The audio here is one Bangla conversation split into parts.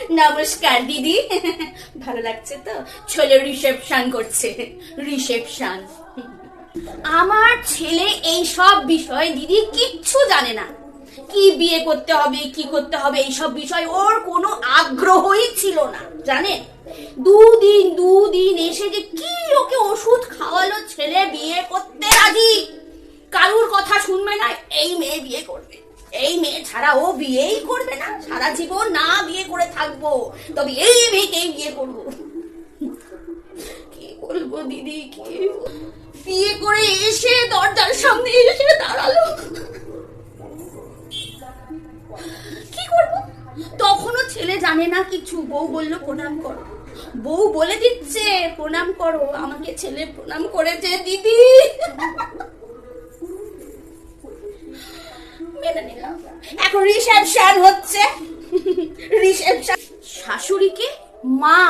নমস্কার দিদি। ভালো লাগছে তো? ছেলে রিসেপশন করছে, রিসেপশন। আমার ছেলে এই সব বিষয় দিদি কিচ্ছু জানে না। কি বিয়ে করতে হবে, কি করতে হবে, এইসব বিষয় ওর কোনো আগ্রহই ছিল না, জানেন? দুদিন এসে যে কি ওকে ওষুধ খাওয়ালো, ছেলে বিয়ে করতে রাজি। কারুর কথা শুনবে না, এই মেয়ে বিয়ে করবে, এই মেয়ে ছাড়া ও বিয়েই করবে না, সারা জীবন না বিয়ে করে থাকবো, তবে এই মেয়েকেই বিয়ে করবো। কি বলবো দিদি, কি বিয়ে করে এসে দরজার সামনে এসে দাঁড়ালো, কি করবো? তখনও ছেলে জানে না কিছু। বউ বললো প্রণাম করো, বউ বলে দিচ্ছে প্রণাম করো, আমাকে ছেলে প্রণাম করেছে দিদি। মেনে নিলাম। এখন রিসেপশন হচ্ছে, রিসেপশন। শাশুড়িকে মা,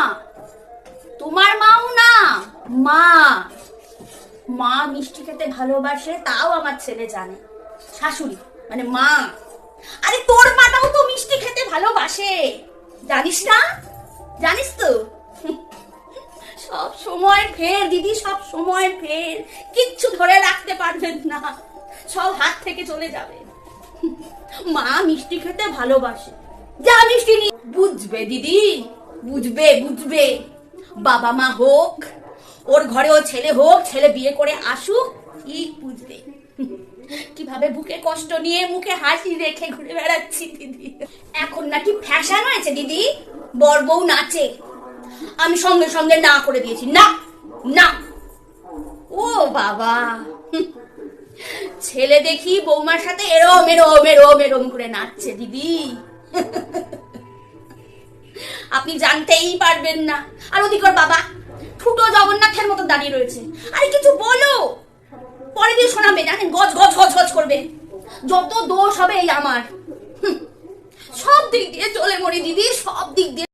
তোমার মাও না, মা। মা মিষ্টি খেতে ভালোবাসে, তাও আমার ছেলে জানে। শাশুড়ি মানে মা। আরে তোর মাটাও তো মিষ্টি খেতে ভালোবাসে, জানিস না? জানিস তো? সব সময় ফের দিদি, সব সময় ফের, কিচ্ছু ধরে রাখতে পারবেন না, সব হাত থেকে চলে যাবে। মা মিষ্টি খেতে ভালোবাসে, যা মিষ্টি নি। বুঝবে দিদি, বুঝবে বুঝবে। বাবা মা হোক, ওর ঘরেও ছেলে হোক, ছেলে বিয়ে করে আসুক, ঠিক বুঝবে কিভাবে বুকে কষ্ট নিয়ে মুখে হাসি রেখে ঘুরে বেড়াচ্ছি দিদি। এখন নাকি ফ্যাশন হয়েছে দিদি, বর বউ নাচে। আমি সঙ্গে সঙ্গে না করে দিয়েছি, না না। ও বাবা, ছেলে দেখি বৌমার সাথে এরম এরম এরম এরম করে নাচছে দিদি। আপনি জানতেই পারবেন না। আর ওদিকর বাবা ঠুটো জগন্নাথের মতো দাঁড়িয়ে রয়েছে। আরে কিছু বলো, পরে দিয়ে শোনাবে, জানেন? গজ গজ গজ গজ করবে, যত দোষ হবে এই আমার। সব দিক দিয়ে চলে মরি দিদি, সব দিক দিয়ে।